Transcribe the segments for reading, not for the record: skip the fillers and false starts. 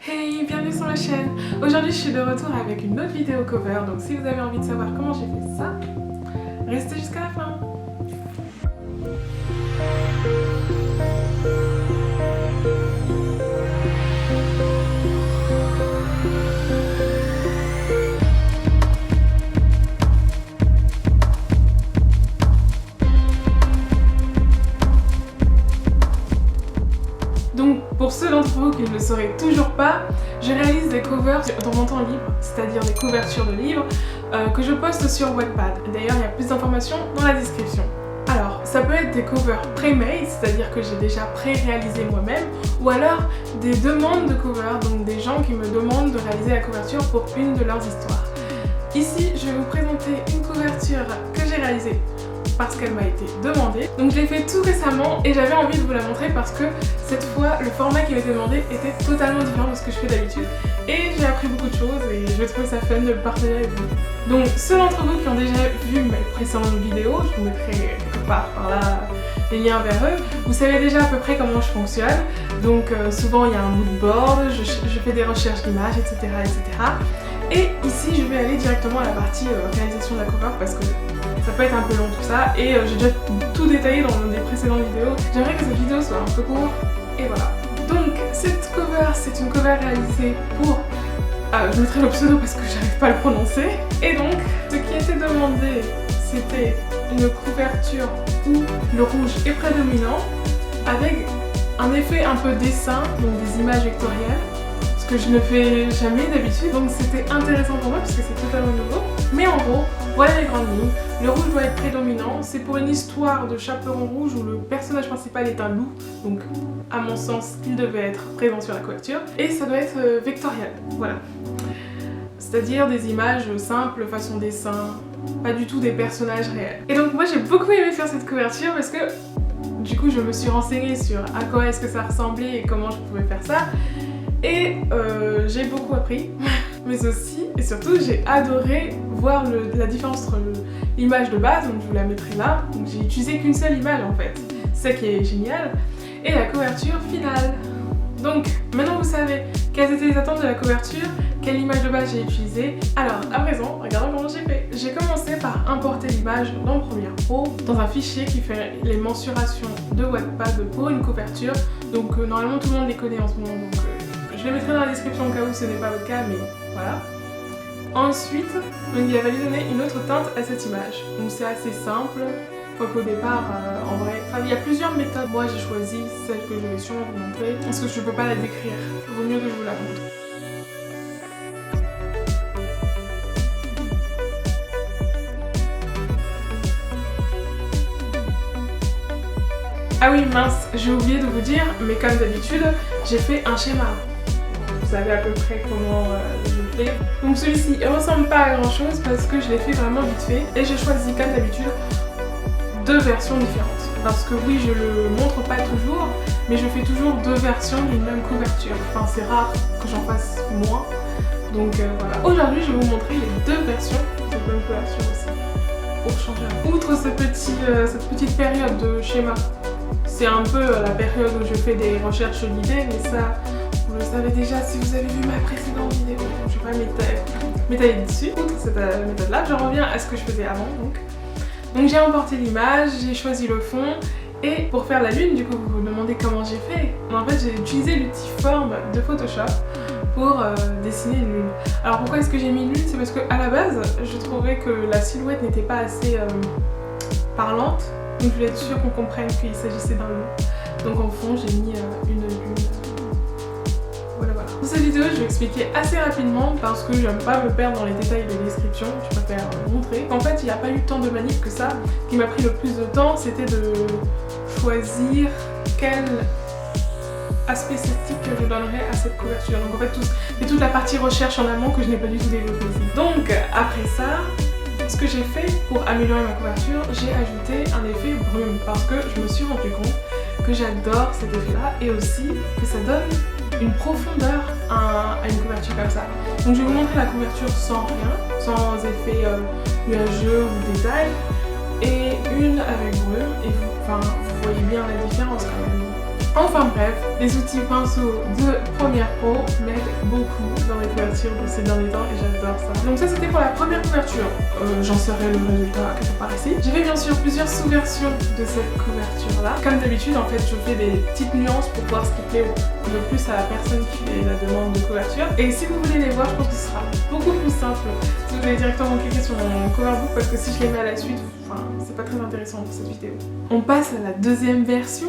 Hey, bienvenue sur ma chaîne. Aujourd'hui je suis de retour avec une autre vidéo cover, donc si vous avez envie de savoir comment j'ai fait ça, restez jusqu'à la fin. Donc pour ceux d'entre vous qui ne le sauraient toujours pas, je réalise des covers dans mon temps libre, c'est-à-dire des couvertures de livres que je poste sur Wattpad. D'ailleurs il y a plus d'informations dans la description. Alors ça peut être des covers pré-made, c'est-à-dire que j'ai déjà pré-réalisé moi-même, ou alors des demandes de covers, donc des gens qui me demandent de réaliser la couverture pour une de leurs histoires. Ici je vais vous présenter une couverture que j'ai réalisée parce qu'elle m'a été demandée. Donc je l'ai fait tout récemment et j'avais envie de vous la montrer parce que cette fois le format qui m'était demandé était totalement différent de ce que je fais d'habitude et j'ai appris beaucoup de choses et je trouvais ça fun de le partager avec vous. Donc ceux d'entre vous qui ont déjà vu mes précédentes vidéos, je vous mettrai quelque part par là les liens vers eux, vous savez déjà à peu près comment je fonctionne. Donc souvent il y a un mood board, je fais des recherches d'images, etc., etc. Et ici je vais aller directement à la partie réalisation de la cover parce que ça peut être un peu long tout ça et j'ai déjà tout détaillé dans des précédentes vidéos. J'aimerais que cette vidéo soit un peu courte et voilà. Donc cette cover, c'est une cover réalisée pour... je mettrai le pseudo parce que j'arrive pas à le prononcer. Et donc ce qui était demandé, c'était une couverture où le rouge est prédominant avec un effet un peu dessin, donc des images vectorielles. Ce que je ne fais jamais d'habitude, donc c'était intéressant pour moi parce que c'est totalement nouveau. Mais en gros, voilà les grandes lignes. Le rouge doit être prédominant, c'est pour une histoire de Chaperon Rouge où le personnage principal est un loup, donc à mon sens il devait être présent sur la couverture. Et ça doit être vectoriel, voilà. C'est-à-dire des images simples, façon dessin, pas du tout des personnages réels. Et donc moi j'ai beaucoup aimé faire cette couverture parce que du coup je me suis renseignée sur à quoi est-ce que ça ressemblait et comment je pouvais faire ça. Et j'ai beaucoup appris, mais aussi et surtout j'ai adoré voir la différence entre l'image de base, donc je vous la mettrai là, donc j'ai utilisé qu'une seule image en fait, c'est ça qui est génial, et la couverture finale. Donc maintenant vous savez quelles étaient les attentes de la couverture, quelle image de base j'ai utilisée. Alors à présent, regardons comment j'ai fait. J'ai commencé par importer l'image dans Premiere Pro, dans un fichier qui fait les mensurations de Wattpad pour une couverture, donc normalement tout le monde les connaît en ce moment, donc je les mettrai dans la description au cas où ce n'est pas votre cas, mais voilà. Ensuite, il a fallu donner une autre teinte à cette image. Donc c'est assez simple, quoiqu'au départ, en vrai, il y a plusieurs méthodes. Moi j'ai choisi celle que je vais sûrement vous montrer, parce que je ne peux pas la décrire. Il vaut mieux que je vous la montre. Ah oui mince, j'ai oublié de vous dire, mais comme d'habitude, j'ai fait un schéma. Vous savez à peu près comment je fais. Donc celui-ci il ressemble pas à grand chose parce que je l'ai fait vraiment vite fait et j'ai choisi comme d'habitude deux versions différentes. Parce que oui, je le montre pas toujours, mais je fais toujours deux versions d'une même couverture. Enfin c'est rare que j'en fasse moins. Donc voilà. Aujourd'hui je vais vous montrer les deux versions de cette même couverture aussi. Pour changer un peu. Outre cette petite période de schéma, c'est un peu la période où je fais des recherches d'idées, mais ça vous le savez déjà si vous avez vu ma précédente vidéo, je ne vais pas m'étaler dessus. Outre cette méthode-là, je reviens à ce que je faisais avant. Donc j'ai importé l'image, j'ai choisi le fond, et pour faire la lune, du coup vous vous demandez comment j'ai fait. En fait j'ai utilisé l'outil Form de Photoshop pour dessiner une lune. Alors pourquoi est-ce que j'ai mis une lune? C'est parce qu'à la base, je trouvais que la silhouette n'était pas assez parlante, donc je voulais être sûre qu'on comprenne qu'il s'agissait d'un loup. Donc en fond j'ai mis une lune. Voilà. Pour cette vidéo, je vais expliquer assez rapidement parce que j'aime pas me perdre dans les détails de description, je préfère montrer. En fait, il n'y a pas eu tant de manip que ça. Ce qui m'a pris le plus de temps, c'était de choisir quel aspect esthétique que je donnerais à cette couverture. Donc en fait, c'est toute la partie recherche en amont que je n'ai pas du tout développée ici. Donc après ça, ce que j'ai fait pour améliorer ma couverture, j'ai ajouté un effet brume parce que je me suis rendu compte que j'adore cet effet-là et aussi que ça donne une profondeur à une couverture comme ça. Donc je vais vous montrer la couverture sans rien, sans effet nuageux ou détail, et une avec brume, et vous voyez bien la différence quand même. Enfin bref, les outils pinceaux de Premiere Pro m'aident beaucoup dans les couvertures de ces derniers temps et j'adore ça. Donc ça c'était pour la première couverture, j'en saurai le résultat quelque part ici. J'ai fait bien sûr plusieurs sous-versions de cette couverture là. Comme d'habitude en fait je fais des petites nuances pour voir ce qui plaît le plus à la personne qui fait la demande de couverture. Et si vous voulez les voir, je pense que ce sera beaucoup plus simple si vous allez directement cliquer sur mon cover book parce que si je les mets à la suite, enfin, c'est pas très intéressant pour cette vidéo. On passe à la deuxième version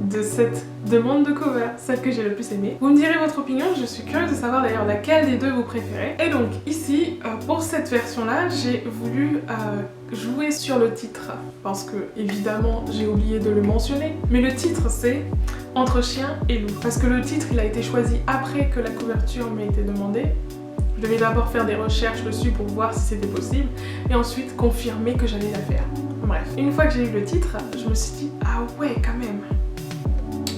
de cette demande de cover, celle que j'ai le plus aimée. Vous me direz votre opinion, je suis curieuse de savoir d'ailleurs laquelle des deux vous préférez. Et donc ici, pour cette version-là, j'ai voulu jouer sur le titre parce que évidemment j'ai oublié de le mentionner, mais le titre c'est Entre chien et loup parce que le titre il a été choisi après que la couverture m'ait été demandée. Je devais d'abord faire des recherches dessus pour voir si c'était possible et ensuite confirmer que j'allais la faire. Bref, une fois que j'ai eu le titre, je me suis dit ah ouais quand même.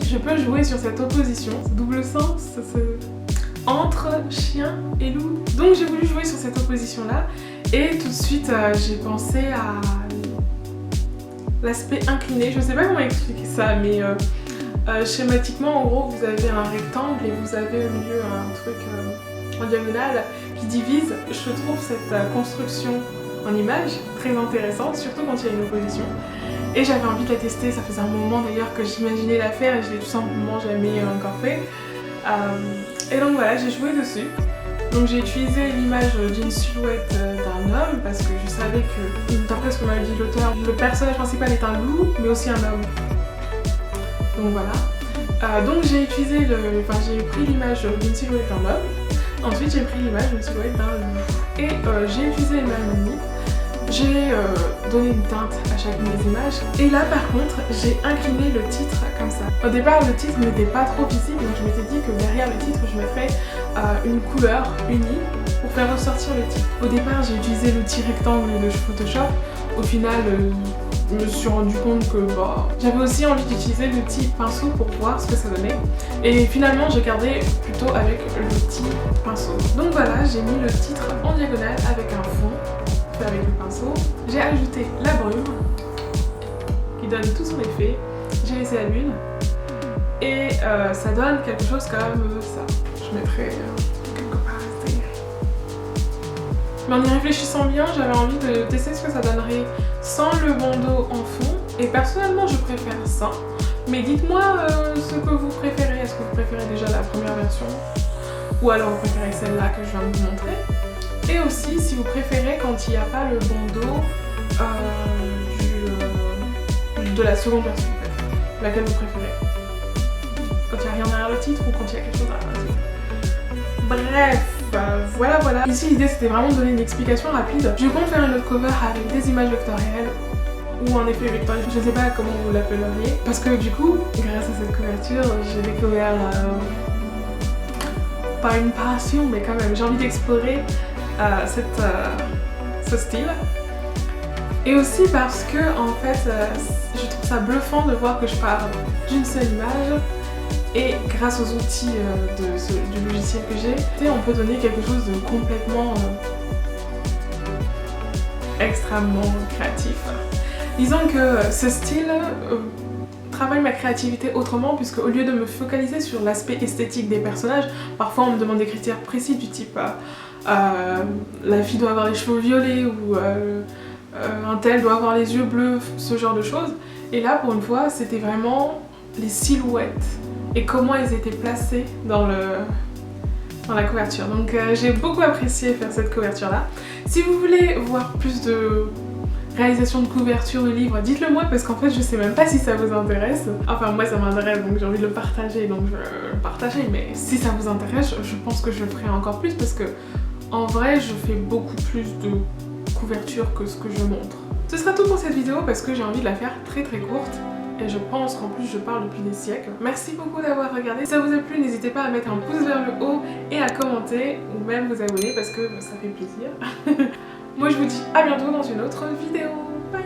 Je peux jouer sur cette opposition, ce double sens, entre chien et loup. Donc j'ai voulu jouer sur cette opposition là et tout de suite j'ai pensé à l'aspect incliné. Je sais pas comment expliquer ça mais schématiquement en gros vous avez un rectangle et vous avez au milieu un truc en diagonale qui divise. Je trouve cette construction en image très intéressante, surtout quand il y a une opposition. Et j'avais envie de la tester, ça faisait un moment d'ailleurs que j'imaginais la faire et je l'ai tout simplement jamais encore fait. Et donc voilà, j'ai joué dessus. Donc j'ai utilisé l'image d'une silhouette d'un homme parce que je savais que, d'après ce que m'avait dit l'auteur, le personnage principal est un loup mais aussi un homme. Donc voilà. Donc j'ai utilisé j'ai pris l'image d'une silhouette d'un homme. Ensuite j'ai pris l'image d'une silhouette d'un loup. Et j'ai utilisé les mêmes limites. J'ai donné une teinte à chacune des images et là par contre j'ai incliné le titre comme ça. Au départ le titre n'était pas trop visible donc je m'étais dit que derrière le titre je mettrais une couleur unie pour faire ressortir le titre. Au départ j'ai utilisé l'outil rectangle de Photoshop, au final je me suis rendu compte que j'avais aussi envie d'utiliser l'outil pinceau pour voir ce que ça donnait et finalement j'ai gardé plutôt avec l'outil pinceau. Donc voilà, j'ai mis le titre en diagonale avec un fond avec le pinceau. J'ai ajouté la brume qui donne tout son effet. J'ai laissé la lune et ça donne quelque chose comme ça. Je mettrai quelque part ici. Mais en y réfléchissant bien, j'avais envie de tester ce que ça donnerait sans le bandeau en fond et personnellement je préfère ça. Mais dites-moi ce que vous préférez. Est-ce que vous préférez déjà la première version ou alors vous préférez celle-là que je viens de vous montrer? Et aussi si vous préférez quand il n'y a pas le bandeau de la seconde version en fait. Laquelle vous préférez? Quand il n'y a rien derrière le titre ou quand il y a quelque chose derrière le titre? Bref, voilà. Ici l'idée c'était vraiment de donner une explication rapide. Je compte faire une autre cover avec des images vectorielles ou un effet vectoriel, je sais pas comment vous l'appelleriez. Parce que du coup, grâce à cette couverture, j'ai découvert pas une passion mais quand même j'ai envie d'explorer ce style et aussi parce que en fait je trouve ça bluffant de voir que je pars d'une seule image et grâce aux outils du logiciel que j'ai, on peut donner quelque chose de complètement extrêmement créatif. Disons que ce style travaille ma créativité autrement puisque au lieu de me focaliser sur l'aspect esthétique des personnages, parfois on me demande des critères précis du type la fille doit avoir les cheveux violets ou un tel doit avoir les yeux bleus, ce genre de choses. Et là pour une fois c'était vraiment les silhouettes et comment elles étaient placées dans la couverture. Donc j'ai beaucoup apprécié faire cette couverture là. Si vous voulez voir plus de réalisation de couverture de livres, dites-le moi parce qu'en fait je sais même pas si ça vous intéresse. Enfin moi ça m'intéresse donc j'ai envie de le partager donc je vais le partager, mais si ça vous intéresse je pense que je le ferai encore plus parce que en vrai je fais beaucoup plus de couverture que ce que je montre. Ce sera tout pour cette vidéo parce que j'ai envie de la faire très courte et je pense qu'en plus je parle depuis des siècles. Merci beaucoup d'avoir regardé, si ça vous a plu n'hésitez pas à mettre un pouce vers le haut et à commenter ou même vous abonner parce que ça fait plaisir. Moi je vous dis à bientôt dans une autre vidéo. Bye.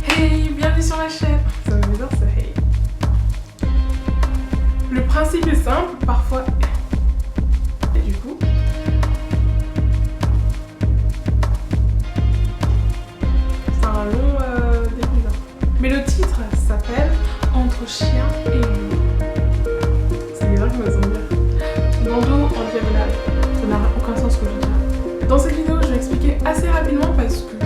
Hey, bienvenue sur ma chaîne. Ça me bizarre ce hey. Le principe est simple, parfois. Et du coup. général. Dans cette vidéo, je vais expliquer assez rapidement parce que